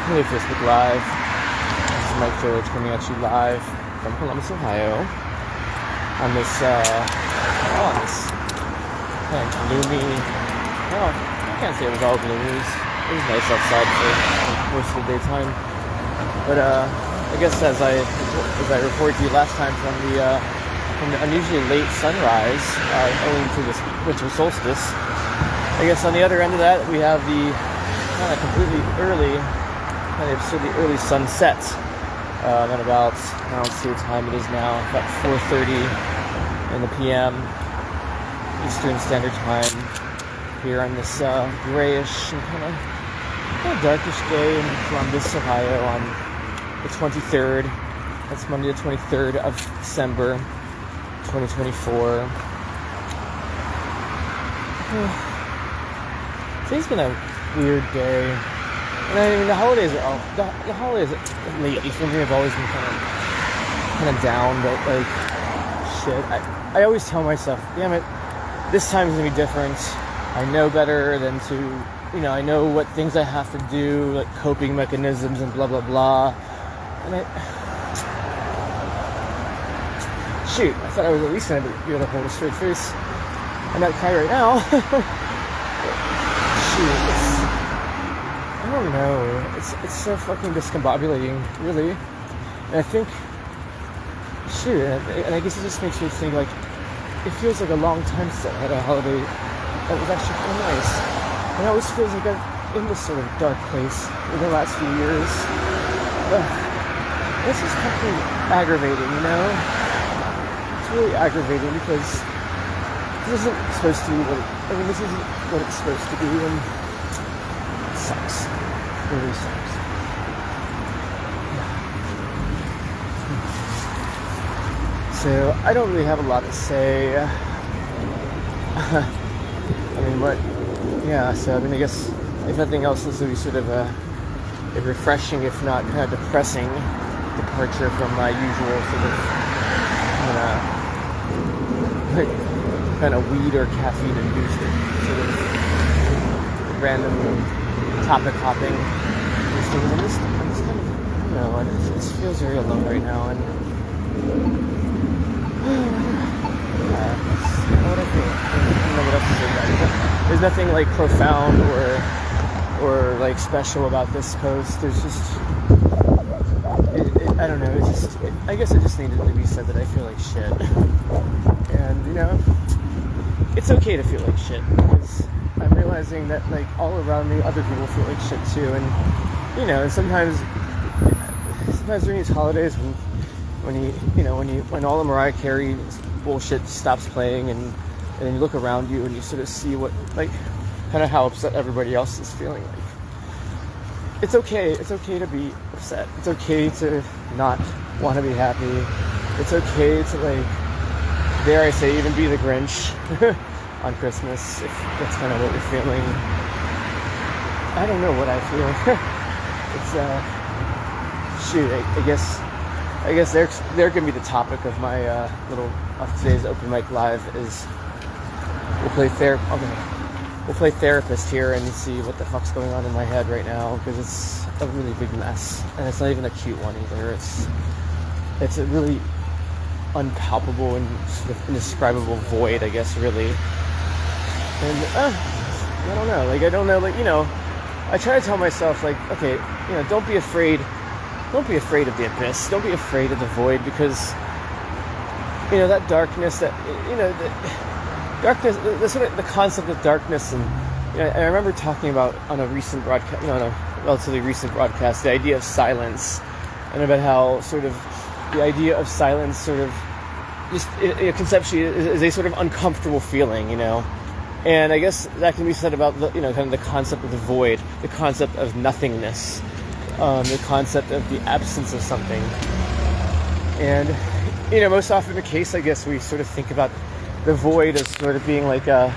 Hello Facebook Live. This is Mike Village coming at you live from Columbus, Ohio on this kind of gloomy, well, I can't say it was all gloomy. It was nice outside for most of the daytime. But I guess as I reported to you last time from the unusually late sunrise owing to this winter solstice, I guess on the other end of that we have the kind of completely early, kind of absurdly early sunset at about, I don't see what time it is now, about 4:30 in the PM Eastern Standard Time here on this grayish and kind of darkish day in Columbus, Ohio on the 23rd. That's Monday the 23rd of December 2024. Today's been a weird day. And I mean, the holidays lately for me have always been kind of down, but like, shit, I always tell myself, damn it, this time is gonna be different. I know better than to, I know what things I have to do, like coping mechanisms and blah blah blah. And I thought I was at least gonna be able to hold a straight face. I'm not crying right now. I don't know. It's so fucking discombobulating, really. And I think, and I guess it just makes me think, like, it feels like a long time since I had a holiday that was actually kind of nice. And it always feels like I'm in this sort of dark place in the last few years. This is fucking aggravating, It's really aggravating because this isn't supposed to be this isn't what it's supposed to be, and it sucks. It really sucks. So I don't really have a lot to say. I guess if nothing else, this will be sort of a refreshing, if not kind of depressing, departure from my usual sort of kind of weed or caffeine induced sort of random topic hopping. I'm just kind of, it just feels very alone right now, and what I feel. I don't know what else to say about it. There's nothing like profound or like special about this post. There's just, I don't know. I guess it just needed to be said that I feel like shit, and it's okay to feel like shit, because I'm realizing that, like, all around me, other people feel like shit too, and and sometimes during these holidays, when all the Mariah Carey bullshit stops playing, and then you look around you and you sort of see what, like, kind of how upset everybody else is feeling. Like, it's okay to be upset. It's okay to not want to be happy. It's okay to, like, dare I say, even be the Grinch on Christmas, if that's kind of what you're feeling. I don't know what I feel. It's I guess they're gonna be the topic of my of today's open mic live. Is we'll play therapist here and see what the fuck's going on in my head right now, because it's a really big mess, and it's not even a cute one either. It's a really unpalpable and sort of indescribable void, I guess, really. And I don't know. Like, I try to tell myself, like, okay, don't be afraid of the abyss. Don't be afraid of the void, because that darkness, the darkness, the sort of the concept of darkness, and I remember talking about on a recent broadcast, on a relatively recent broadcast, the idea of silence, and about how sort of the idea of silence sort of just conceptually is a sort of uncomfortable feeling, and I guess that can be said about the, kind of the concept of the void, the concept of nothingness, the concept of the absence of something. And most often the case, I guess, we sort of think about the void as sort of being like a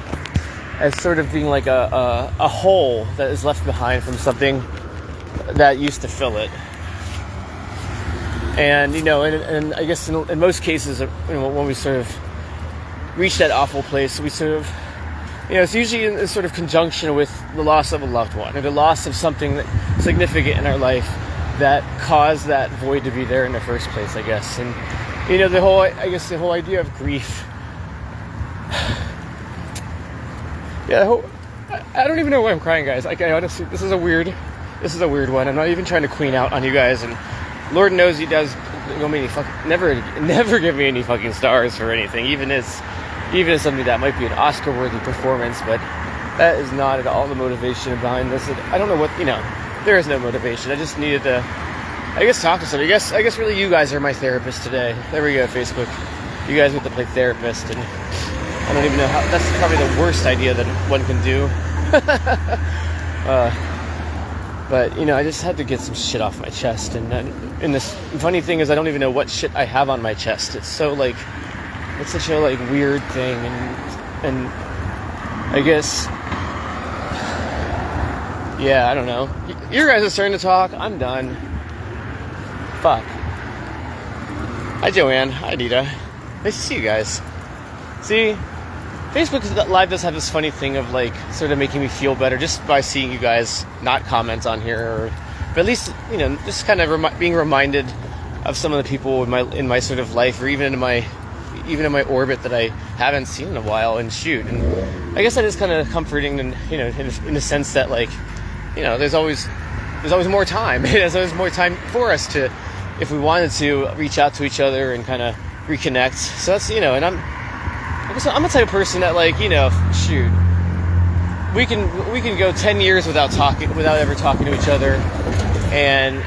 hole that is left behind from something that used to fill it. And and I guess in most cases, when we sort of reach that awful place, we sort of it's usually in sort of conjunction with the loss of a loved one or the loss of something significant in our life that caused that void to be there in the first place, I guess. And the whole idea of grief. I don't even know why I'm crying, guys. Like, I honestly, this is a weird one. I'm not even trying to queen out on you guys, and Lord knows He does. Never give me any fucking stars for anything, even as something that might be an Oscar-worthy performance, but that is not at all the motivation behind this. I don't know what, there is no motivation. I just needed to, I guess, talk to somebody. I guess really you guys are my therapist today. There we go, Facebook. You guys get to play therapist, and I don't even know how, that's probably the worst idea that one can do. But, I just had to get some shit off my chest, and this funny thing is I don't even know what shit I have on my chest. It's so, it's such a, weird thing, and I guess, yeah, I don't know. You guys are starting to talk. I'm done. Fuck. Hi, Joanne. Hi, Anita. Nice to see you guys. See, Facebook Live does have this funny thing of, sort of making me feel better just by seeing you guys not comment on here, but at least, just kind of being reminded of some of the people in my sort of life, or even in my orbit that I haven't seen in a while. And shoot, and I guess that is kind of comforting, and in the sense that there's always more time. There's always more time for us to, if we wanted to, reach out to each other and kind of reconnect. So that's and I'm the type of person that shoot, we can go 10 years without ever talking to each other, and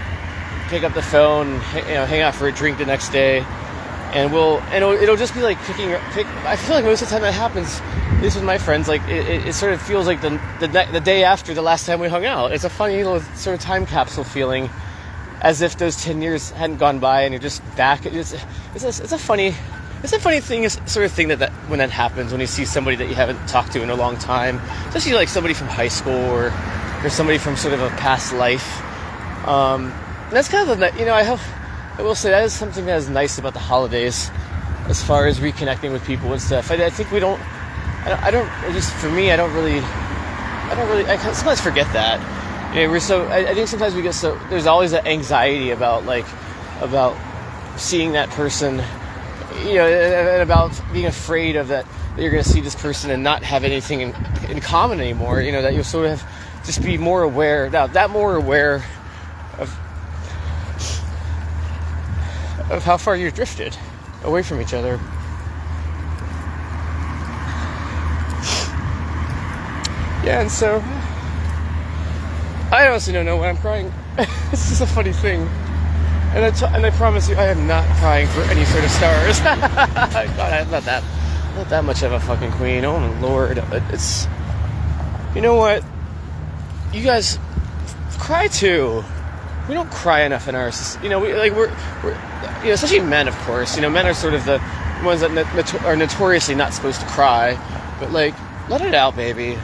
pick up the phone, hang out for a drink the next day, and it'll just be I feel like most of the time that happens, at least with my friends, it sort of feels like the day after the last time we hung out. It's a funny little sort of time capsule feeling, as if those 10 years hadn't gone by and you're just back. It's a funny thing, sort of thing that when that happens, when you see somebody that you haven't talked to in a long time, especially somebody from high school or somebody from sort of a past life. And that's kind of I will say that is something that is nice about the holidays, as far as reconnecting with people and stuff. I think I don't, at least for me, I sometimes forget that. I think sometimes we get there's always that anxiety about seeing that person, and about being afraid of that you're going to see this person and not have anything in common anymore. That you'll sort of just be more aware of how far you've drifted away from each other. Yeah, and so I honestly don't know why I'm crying. It's just a funny thing. And I promise you, I am not crying for any sort of stars. God, I'm not that much of a fucking queen. Oh my Lord, it's. You know what? You guys cry too. We don't cry enough in our. We're especially men, of course. Men are sort of the ones that are notoriously not supposed to cry, but let it out, baby.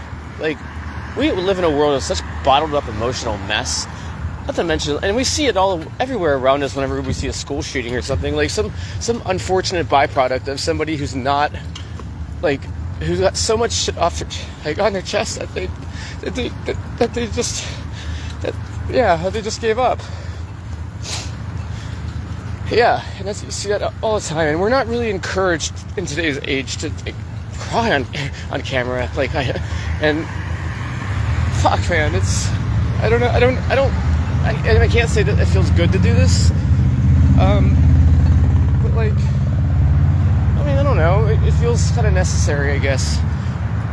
We live in a world of such bottled up emotional mess. Not to mention, and we see it everywhere around us whenever we see a school shooting or something, some unfortunate byproduct of somebody who's not, who's got so much shit off on their chest that they just gave up. Yeah, and you see that all the time, and we're not really encouraged in today's age to cry on camera, and fuck, man, it's. I can't say that it feels good to do this, but I don't know, it feels kind of necessary, I guess.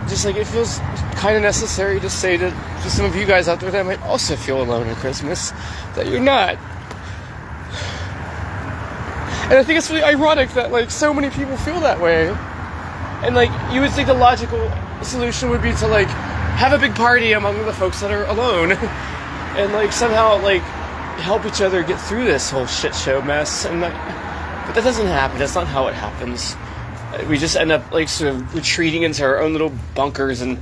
Just it feels kind of necessary to say to some of you guys out there that might also feel alone at Christmas, that you're not. And I think it's really ironic that so many people feel that way, and you would think the logical solution would be to have a big party among the folks that are alone. And somehow help each other get through this whole shit show mess, but that doesn't happen. That's not how it happens. We just end up sort of retreating into our own little bunkers and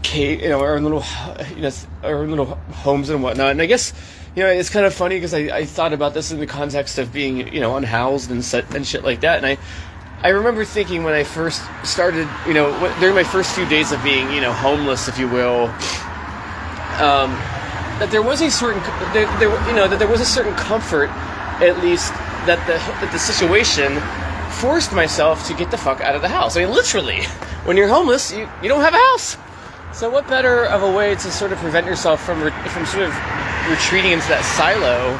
cave, our own little homes and whatnot. And I guess it's kind of funny because I thought about this in the context of being unhoused and shit like that, and I remember thinking when I first started, during my first few days of being, homeless, if you will, that there was a certain, that there was a certain comfort, at least, that the situation forced myself to get the fuck out of the house. I mean, literally, when you're homeless, you don't have a house. So what better of a way to sort of prevent yourself from sort of retreating into that silo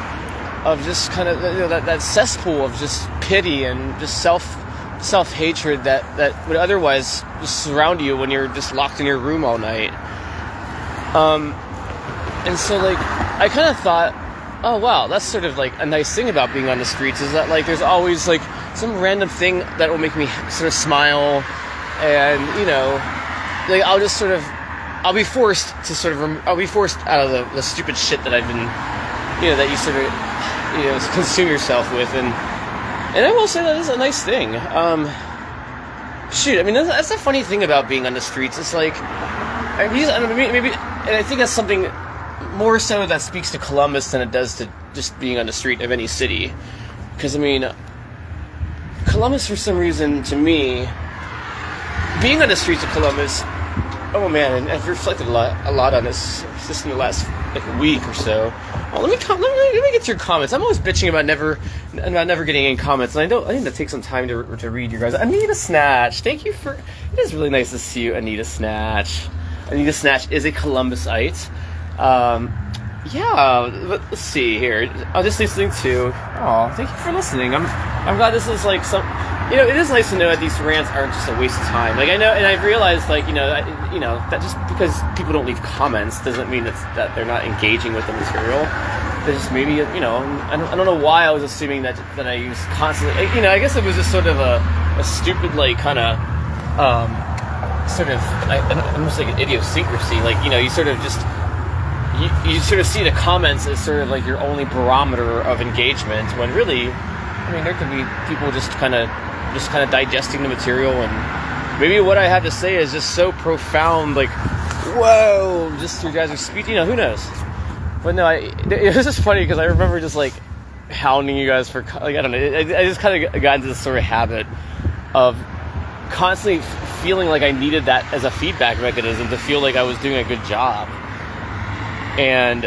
of just kind of that cesspool of just pity and just self-hatred that would otherwise just surround you when you're just locked in your room all night. And so, like, I kind of thought, oh, wow, that's sort of, like, a nice thing about being on the streets is that, like, there's always, like, some random thing that will make me sort of smile and, like, I'll be forced out of the stupid shit that I've been, that you sort of, consume yourself with. And I will say that is a nice thing. Shoot, I mean, that's the funny thing about being on the streets. It's like, maybe, and I think that's something more so that speaks to Columbus than it does to just being on the street of any city. Because, I mean, Columbus, for some reason, to me, being on the streets of Columbus, oh man, and I've reflected a lot on this just in the last week or so. Well, let me get your comments. I'm always bitching about never getting any comments, and I need to take some time to read your guys. Anita Snatch, thank you for. It is really nice to see you, Anita Snatch. Anita Snatch is a Columbusite. Yeah, let's see here. I'm just listening to. Oh, thank you for listening. I'm glad this is like some. It is nice to know that these rants aren't just a waste of time. Like, I know, and I've realized, like, that just because people don't leave comments doesn't mean that they're not engaging with the material. They just maybe, I don't know why I was assuming that I use constantly. I guess it was just sort of a stupid, like, kind of, sort of, almost like an idiosyncrasy. Like, you sort of just. You sort of see the comments as sort of like your only barometer of engagement, when really, I mean, there could be people just kind of digesting the material, and maybe what I have to say is just so profound, like, whoa, just your guys are speaking, who knows? But no, it was just funny because I remember just like hounding you guys for, like, I don't know, I just kind of got into this sort of habit of constantly feeling like I needed that as a feedback mechanism to feel like I was doing a good job. And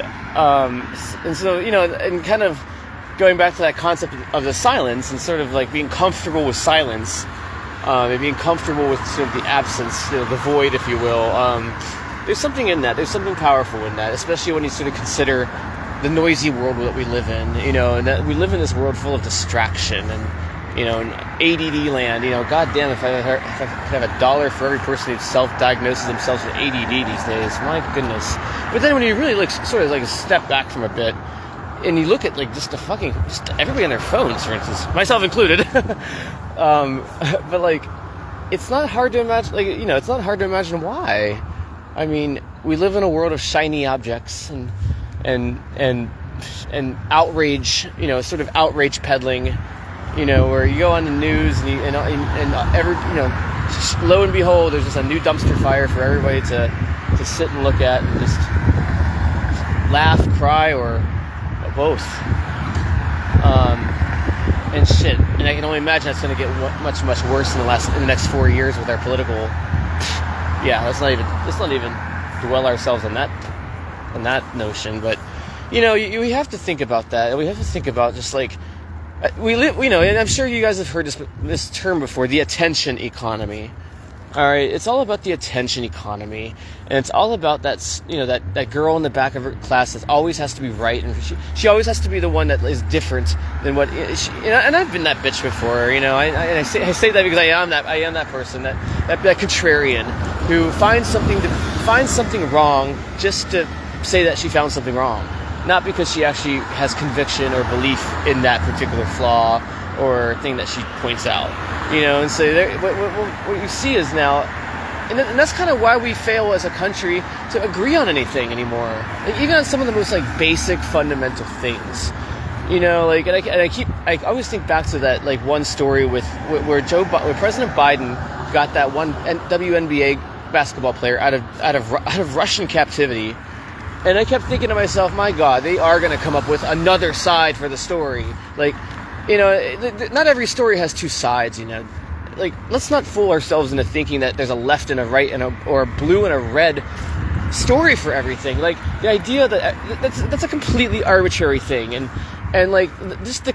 so, and kind of going back to that concept of the silence and sort of like being comfortable with silence, and being comfortable with sort of the absence, the void, if you will. There's something in that. There's something powerful in that, especially when you sort of consider the noisy world that we live in, and that we live in this world full of distraction and, in ADD land. God damn, if I could have $1 for every person who self-diagnoses themselves with ADD these days, my goodness. But then when you really sort of like step back from a bit, and you look at like just everybody on their phones, for instance, myself included. But like, it's not hard to imagine. Like, it's not hard to imagine why. I mean, we live in a world of shiny objects and outrage. Sort of outrage peddling. Where you go on the news and lo and behold, there's just a new dumpster fire for everybody to sit and look at and just laugh, cry, or both. And shit. And I can only imagine that's going to get much, much worse in the next 4 years with our political. Yeah, let's not even dwell ourselves on that notion. But we have to think about that. We have to think about just like. We live, and I'm sure you guys have heard this term before, the attention economy. All right, it's all about the attention economy, and it's all about that girl in the back of her class that always has to be right, and she always has to be the one that is different than what. And I've been that bitch before, I say that because I am that person, that contrarian who finds something wrong just to say that she found something wrong. Not because she actually has conviction or belief in that particular flaw or thing that she points out, and so what you see is now, and that's kind of why we fail as a country to agree on anything anymore, like, even on some of the most like basic fundamental things, like, I always think back to that like one story where President Biden got that one WNBA basketball player out of Russian captivity. And I kept thinking to myself, my God, they are going to come up with another side for the story. Like, not every story has two sides, let's not fool ourselves into thinking that there's a left and a right or a blue and a red story for everything. Like, the idea that's a completely arbitrary thing, and like, just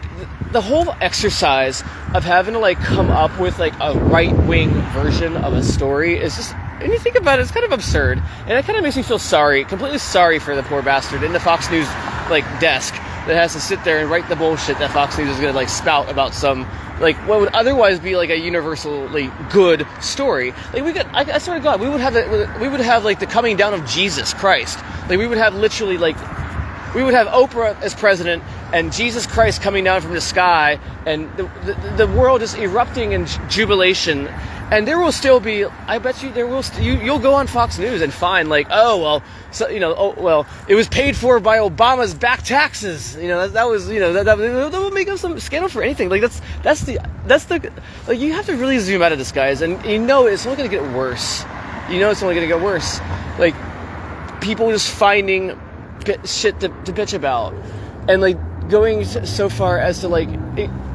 the whole exercise of having to like come up with like a right-wing version of a story is just, when you think about it, it's kind of absurd, and it kind of makes me feel completely sorry for the poor bastard in the Fox News like desk that has to sit there and write the bullshit that Fox News is going to like spout about some like what would otherwise be like a universally good story. Like, I swear to God, we would have like the coming down of Jesus Christ. Like, we would have literally like, we would have Oprah as president and Jesus Christ coming down from the sky, and the world is erupting in jubilation. And there will still be, I bet you there will, you'll go on Fox News and find like, oh, well, so, it was paid for by Obama's back taxes. That was, that will make up some scandal for anything. Like, that's the, like, you have to really zoom out of this, guys. And it's only going to get worse. It's only going to get worse. Like, people just finding shit to bitch about. And like, going so far as to like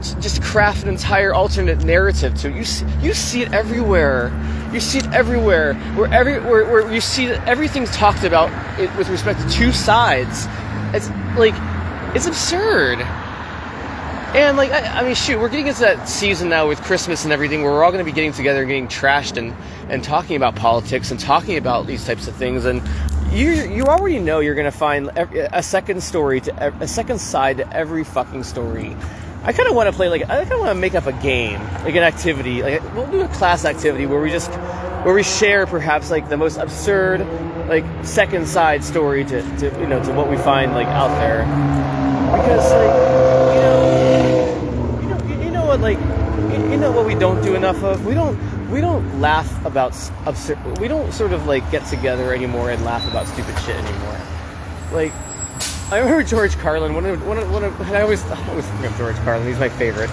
just craft an entire alternate narrative to it. You see it everywhere. Where you see that everything's talked about with respect to two sides. It's like, it's absurd. And like, I mean, shoot, we're getting into that season now with Christmas and everything, where we're all going to be getting together and getting trashed and talking about politics and talking about these types of things. And you already know you're going to find a second story a second side to every fucking story. I kind of want to play, like, I kind of want to make up a game, like an activity, like we'll do a class activity where we share perhaps like the most absurd, like, second side story to what we find like out there. Because like, what we don't do enough of, we don't laugh about absurd. We don't sort of like get together anymore and laugh about stupid shit anymore. Like, I remember George Carlin. I always think of George Carlin. He's my favorite.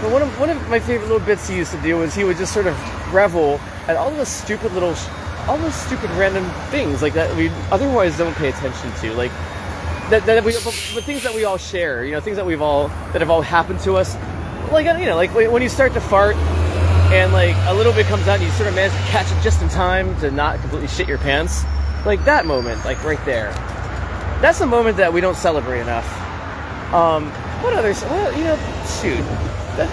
But one of my favorite little bits he used to do was he would just sort of revel at all those stupid random things like that we otherwise don't pay attention to. Like but things that we all share. Things that have all happened to us. Like, like when you start to fart and like a little bit comes out and you sort of manage to catch it just in time to not completely shit your pants. Like that moment, like right there. That's a moment that we don't celebrate enough. What others? Well, shoot. That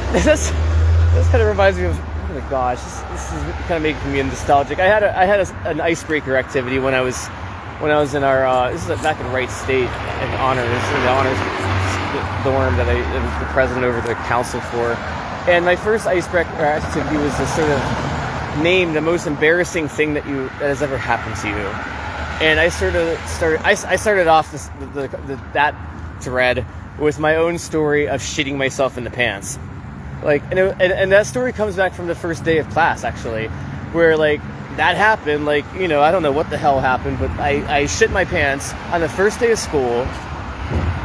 kind of reminds me of, oh my gosh, this is kind of making me nostalgic. I had an icebreaker activity when I was in our this is back in Wright State in the honors dorm that I was the president over the council for. And my first icebreaker activity was to sort of name the most embarrassing thing that has ever happened to you. And I started off that thread with my own story of shitting myself in the pants. Like, and that story comes back from the first day of class, actually, where like that happened. Like, I don't know what the hell happened, but I shit my pants on the first day of school,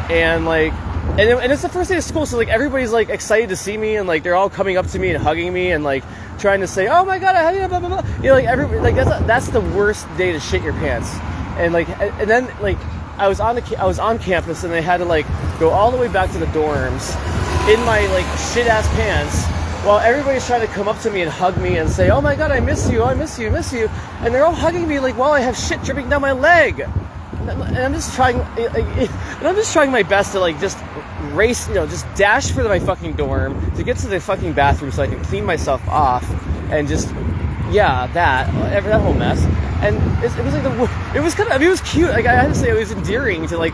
and like, and it's the first day of school, so like everybody's like excited to see me, and like they're all coming up to me and hugging me and like trying to say, "Oh my God, I had you," blah blah blah. Like everybody, like that's the worst day to shit your pants. And like, and then like I was on campus, and I had to like go all the way back to the dorms in my like shit ass pants, while everybody's trying to come up to me and hug me and say, "Oh my God, I miss you, I miss you, I miss you," and they're all hugging me like while I have shit dripping down my leg, and I'm just trying my best to like just race, just dash for my fucking dorm to get to the fucking bathroom so I can clean myself off and just that whole mess. And it was like it was kind of, I mean, it was cute. Like, I had to say, it was endearing to like,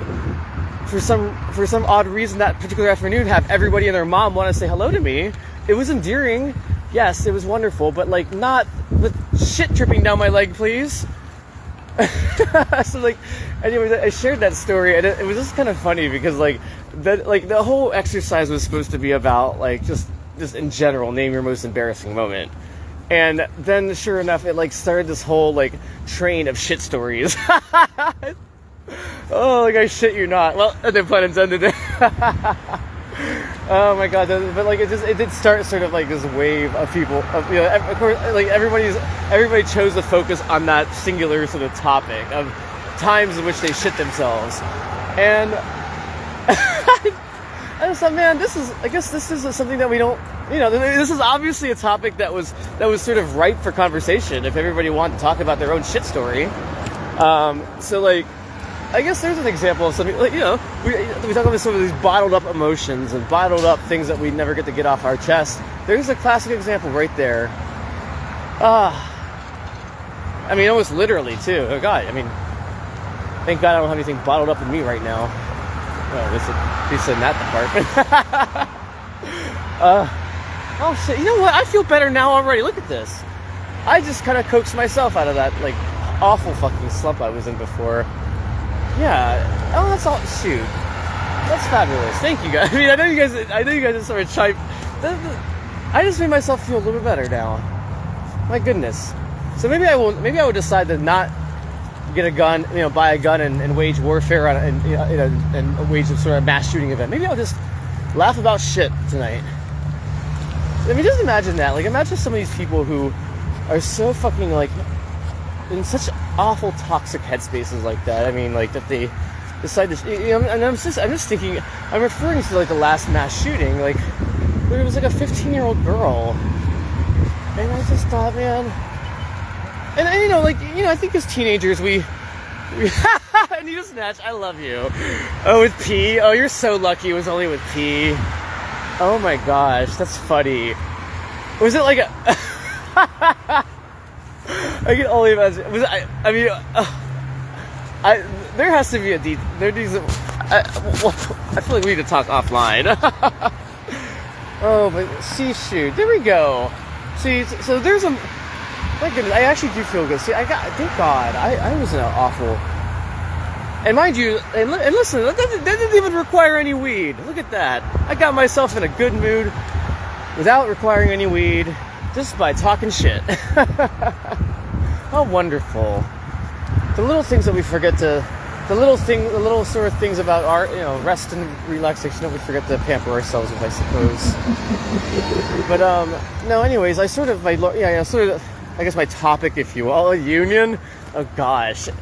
for some odd reason that particular afternoon, have everybody and their mom want to say hello to me. It was endearing. Yes, it was wonderful, but like not with shit dripping down my leg, please. So like, anyway, I shared that story, and it was just kind of funny because like the whole exercise was supposed to be about like just in general, name your most embarrassing moment. And then, sure enough, it like started this whole like train of shit stories. Oh, like I shit you not. Well, no pun intended. Oh my God! But like it did start sort of like this wave of people. Of course, like everybody chose to focus on that singular sort of topic of times in which they shit themselves, and I just thought, man, I guess this is something that we don't, this is obviously a topic that was sort of ripe for conversation if everybody wanted to talk about their own shit story. So like, I guess there's an example of something, like, we talk about some of these bottled up emotions and bottled up things that we never get to get off our chest. There's a classic example right there. I mean, almost literally too. Oh God, I mean, thank God I don't have anything bottled up in me right now. Well, at least in that department. Oh shit, you know what? I feel better now already. Look at this. I just kind of coaxed myself out of that, like, awful fucking slump I was in before. Yeah. Oh, that's all. Shoot. That's fabulous. Thank you guys. I mean, I know you guys are sort of chime. I just made myself feel a little bit better now. My goodness. So maybe I will decide to not get a gun, buy a gun and wage warfare on and wage a sort of mass shooting event. Maybe I'll just laugh about shit tonight. I mean, just imagine that. Like, imagine some of these people who are so fucking, like, in such awful toxic headspaces like that. I mean, like, that they decide to, and I'm just thinking, I'm referring to, like, the last mass shooting, like, where it was like a 15-year-old girl. And I just thought, man, and I think as teenagers, we and you snatch, I love you. Oh, with P? Oh, you're so lucky it was only with P. Oh my gosh, that's funny. Was it like a... I can only imagine. There has to be a there needs a, I feel like we need to talk offline. Oh, but see, shoot, there we go. See, so there's a... My goodness, I actually do feel good. See, thank God, I was in an awful... And mind you, and listen, that didn't even require any weed. Look at that. I got myself in a good mood without requiring any weed, just by talking shit. How wonderful. The little things that we forget to... The little sort of things about our, rest and relaxation that we forget to pamper ourselves with, I suppose. But, no, anyways, I guess my topic, if you will, a union. Oh gosh, it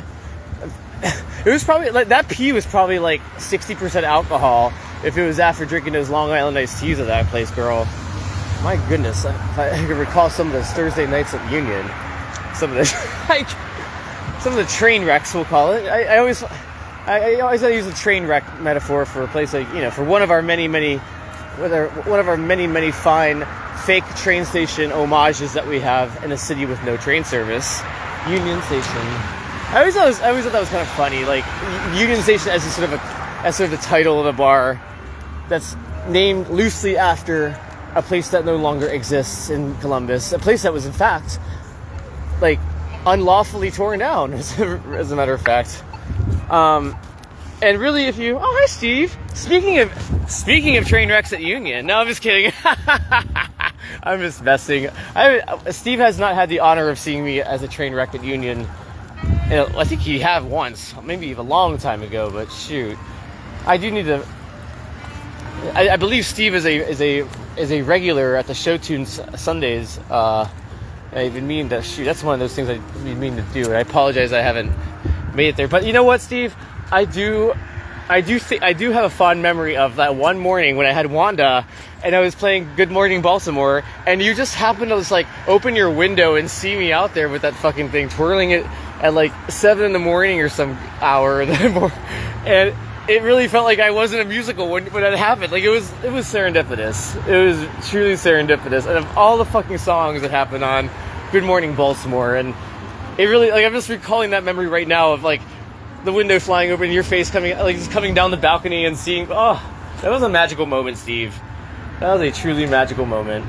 was probably like that pee was probably like 60% alcohol if it was after drinking those Long Island iced teas at that place, girl. My goodness, I can recall some of those Thursday nights at Union, some of the train wrecks, we'll call it. I always use a train wreck metaphor for a place like, for one of our many fine fake train station homages that we have in a city with no train service, Union Station. I always thought that was kind of funny, like Union Station as sort of the title of a bar that's named loosely after a place that no longer exists in Columbus, a place that was in fact like unlawfully torn down, as a matter of fact. And really, oh, hi, Steve. Speaking of train wrecks at Union. No, I'm just kidding. I'm just messing. Steve has not had the honor of seeing me as a train wreck at Union. I think he have once, maybe a long time ago. But shoot, I do need to. I believe Steve is a regular at the Show Tunes Sundays. I've been meaning to shoot. That's one of those things I've been meaning to do. And I apologize I haven't made it there. But you know what, Steve? I do have a fond memory of that one morning when I had Wanda and I was playing Good Morning Baltimore, and you just happened to just like open your window and see me out there with that fucking thing, twirling it at like 7 a.m. or some hour, and it really felt like I wasn't a musical when that happened. Like it was serendipitous. It was truly serendipitous. And of all the fucking songs that happened on Good Morning Baltimore, and it really, like, I'm just recalling that memory right now of like the window flying open, your face coming down the balcony and seeing. Oh, that was a magical moment, Steve. That was a truly magical moment.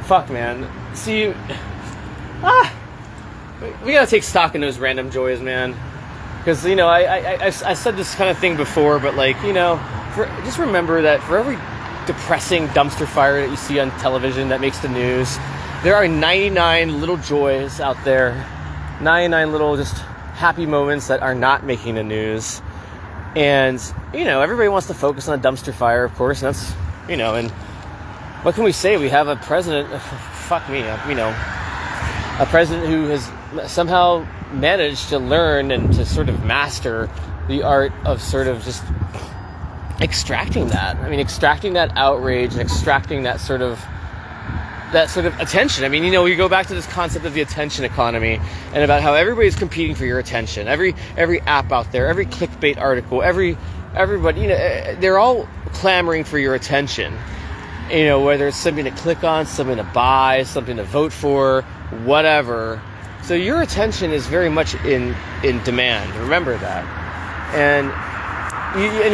Fuck, man. See, we gotta take stock in those random joys, man. Because, I said this kind of thing before, but like, just remember that for every depressing dumpster fire that you see on television that makes the news, there are 99 little joys out there, 99 little just happy moments that are not making the news. And, everybody wants to focus on a dumpster fire, of course, and that's, and what can we say? We have a president, a president who has somehow managed to learn and to sort of master the art of sort of just extracting that. I mean, extracting that outrage and extracting that sort of attention. I mean, you know, we go back to this concept of the attention economy and about how everybody's competing for your attention. Every app out there, every clickbait article, everybody, you know, they're all clamoring for your attention. You know, whether it's something to click on, something to buy, something to vote for, whatever. So your attention is very much in demand. Remember that. And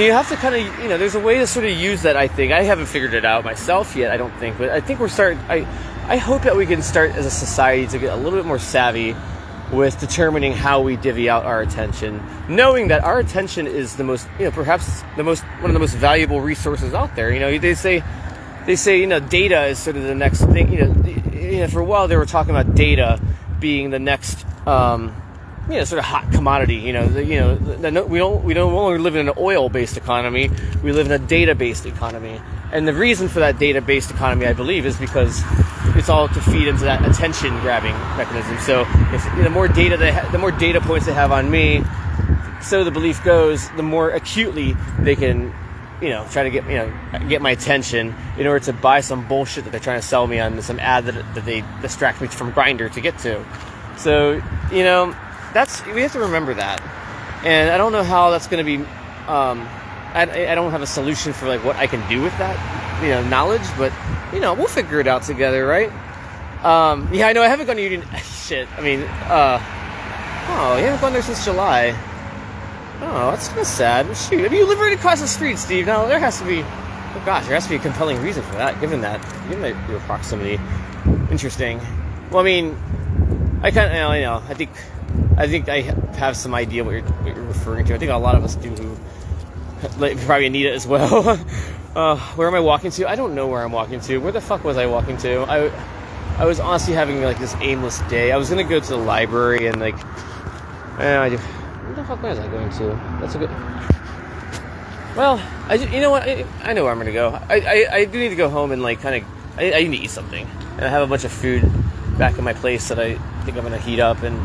you have to kind of, you know, there's a way to sort of use that, I think. I haven't figured it out myself yet, I don't think. But I think we're starting, I hope that we can start as a society to get a little bit more savvy with determining how we divvy out our attention, knowing that our attention is the most, you know, perhaps one of the most valuable resources out there. You know, they say, you know, data is sort of the next thing. You know, for a while they were talking about data being the next, you know, sort of hot commodity. You know, we don't only live in an oil-based economy. We live in a data-based economy, and the reason for that data-based economy, I believe, is because it's all to feed into that attention-grabbing mechanism. So, if the more data the more data points they have on me, so the belief goes, the more acutely they can, you know, try to get my attention in order to buy some bullshit that they're trying to sell me on some ad that they distract me from Grindr to get to. So, you know, we have to remember that. And I don't know how that's going to be, I don't have a solution for like what I can do with that, you know, knowledge, but, you know, we'll figure it out together, right? Yeah, I know I haven't gone to Union, shit, I mean, you haven't gone there since July. Oh, that's kind of sad. Shoot, I mean, you live right across the street, Steve. Now, there has to be, oh gosh, there has to be a compelling reason for that, given your proximity. Interesting. Well, I mean, I kind of, you know, I think I have some idea what you're referring to. I think a lot of us do, who, like, probably Anita as well. Where am I walking to? I don't know where I'm walking to. Where the fuck was I walking to? I was honestly having, like, this aimless day. I was going to go to the library and, like, where the fuck was I going to? That's a good... Well, you know what? I know where I'm going to go. I do need to go home and, like, kind of... I need to eat something. And I have a bunch of food back in my place that I think I'm going to heat up. And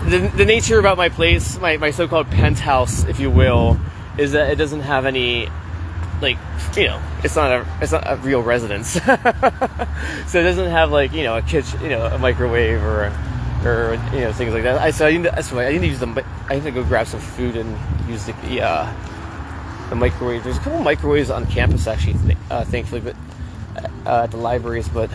the nature about my place, my so-called penthouse, if you will, is that it doesn't have any, like, you know, it's not a real residence. So it doesn't have, like, you know, a kitchen, you know, a microwave or you know, things like that. I need to use them, but I need to go grab some food and use the microwave. There's a couple microwaves on campus, actually, thankfully, but at the libraries, but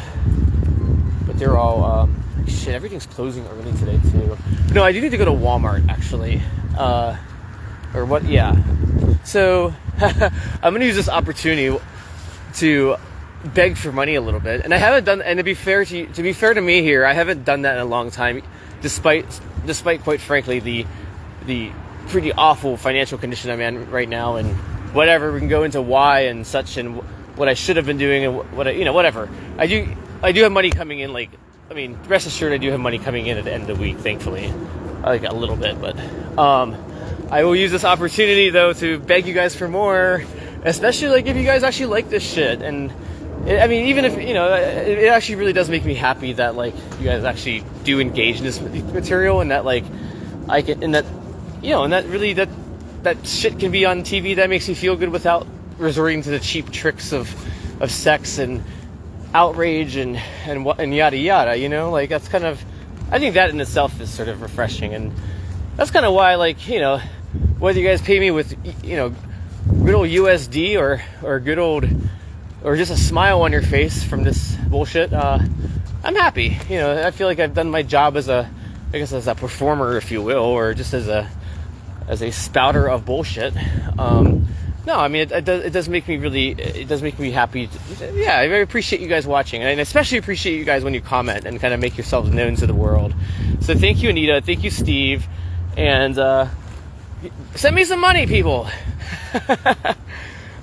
they're all shit. Everything's closing early today too. No, I do need to go to Walmart, actually, or what? Yeah. So I'm gonna use this opportunity to beg for money a little bit, and I haven't done. And to be fair to me here, I haven't done that in a long time, despite quite frankly the pretty awful financial condition I'm in right now, and whatever, we can go into why and such, and what I should have been doing, and whatever. I do have money coming in. Like, I mean, rest assured, I do have money coming in at the end of the week, thankfully, like a little bit, but I will use this opportunity though to beg you guys for more, especially like if you guys actually like this shit. And I mean, even if, you know, it actually really does make me happy that, like, you guys actually do engage in this material, and that, like, I can, and that, you know, and that really, that shit can be on TV. That makes me feel good without resorting to the cheap tricks of sex and outrage and yada yada, you know? Like, that's kind of, I think that in itself is sort of refreshing, and that's kind of why, like, you know, whether you guys pay me with, you know, good old USD or good old, or just a smile on your face from this bullshit, I'm happy. You know, I feel like I've done my job as a performer, if you will, or just as a spouter of bullshit. No, I mean, it does make me happy. Yeah, I very appreciate you guys watching, and I especially appreciate you guys when you comment and kind of make yourselves known to the world. So thank you, Anita. Thank you, Steve. And send me some money, people.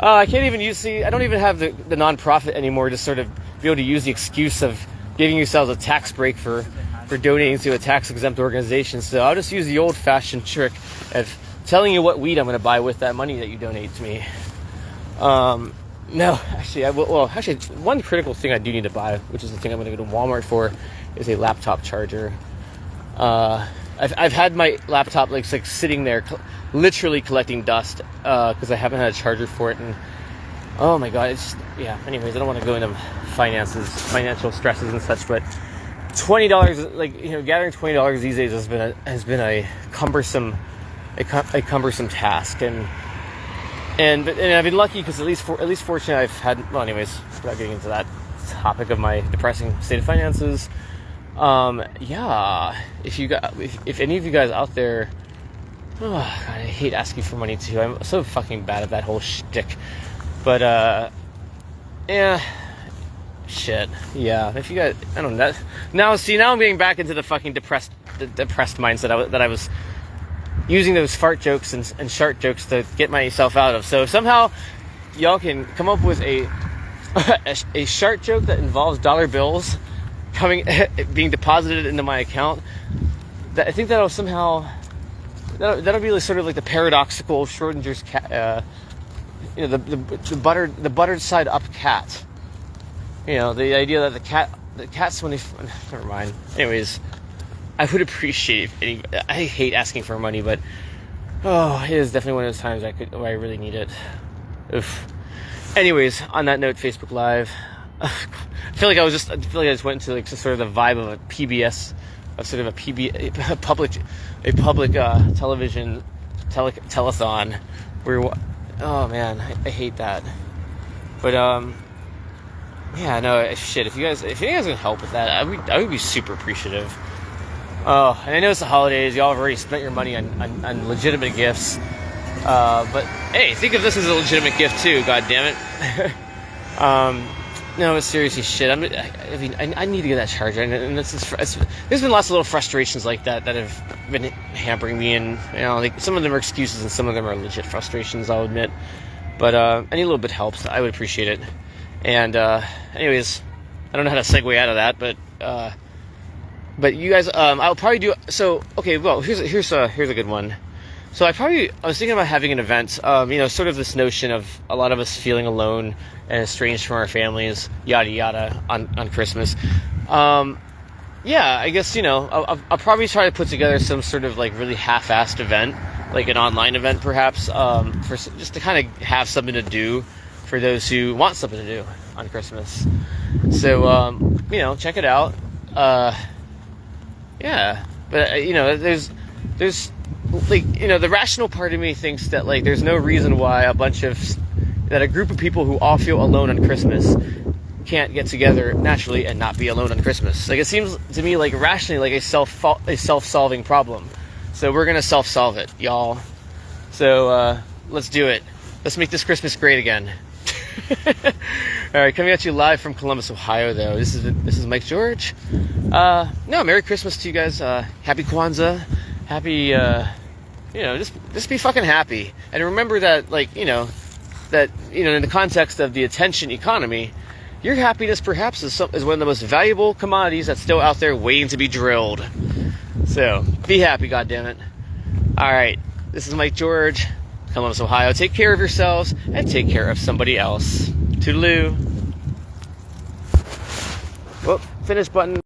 I can't even I don't even have the nonprofit anymore to sort of be able to use the excuse of giving yourselves a tax break for donating to a tax-exempt organization. So I'll just use the old-fashioned trick of telling you what weed I'm going to buy with that money that you donate to me. No, actually, actually, one critical thing I do need to buy, which is the thing I'm going to go to Walmart for, is a laptop charger. I I've had my laptop like sitting there, literally collecting dust because I haven't had a charger for it, and oh my god, it's just, yeah. Anyways, I don't want to go into financial stresses and such, but $20, like, you know, gathering $20 these days has been a cumbersome task, and I've been lucky because at least fortunately I've had, well, anyways, without getting into that topic of my depressing state of finances, yeah, if any of you guys out there, oh god, I hate asking for money too. I'm so fucking bad at that whole shtick, but yeah, shit, yeah. If you guys, I don't know. Now I'm getting back into the fucking depressed mindset that I was using those fart jokes and shark jokes to get myself out of. So if somehow y'all can come up with a shark joke that involves dollar bills being deposited into my account, I think that'll be like, sort of like the paradoxical Schrodinger's cat, you know, the buttered side up cat. You know, the idea that the cats when they, never mind. Anyways, I would appreciate I hate asking for money, but oh, it is definitely one of those times where I really need it. Oof. Anyways, on that note, Facebook Live. I feel like I just went into like sort of the vibe of a PBS, of sort of a public television telethon, where, oh man, I hate that. But yeah, no, shit. If you guys can help with that, I would be super appreciative. Oh, and I know it's the holidays. Y'all have already spent your money on legitimate gifts. But hey, think of this as a legitimate gift too. God damn it. No, but seriously, shit. I mean, I need to get that charger, and there's been lots of little frustrations like that have been hampering me, and you know, like some of them are excuses and some of them are legit frustrations, I'll admit. But any little bit helps. I would appreciate it. And anyways, I don't know how to segue out of that, but you guys, I'll probably do. So okay, well, here's a good one. So I was thinking about having an event, you know, sort of this notion of a lot of us feeling alone and estranged from our families, yada yada, on Christmas. Yeah, I guess, you know, I'll probably try to put together some sort of like really half-assed event, like an online event perhaps, for just to kind of have something to do for those who want something to do on Christmas. So you know, check it out. Yeah, but you know, there's like, you know, the rational part of me thinks that like there's no reason why a group of people who all feel alone on Christmas can't get together naturally and not be alone on Christmas. Like, it seems to me like rationally like a self-solving problem. So we're gonna self-solve it, y'all. So let's do it. Let's make this Christmas great again. All right, coming at you live from Columbus, Ohio. Though this is Mike George. No, Merry Christmas to you guys. Happy Kwanzaa. Happy, you know, just be fucking happy, and remember that, like, you know, in the context of the attention economy, your happiness perhaps is one of the most valuable commodities that's still out there waiting to be drilled. So be happy, goddammit. All right, this is Mike George, Columbus, Ohio. Take care of yourselves and take care of somebody else. Toodaloo. Whoop, finish button.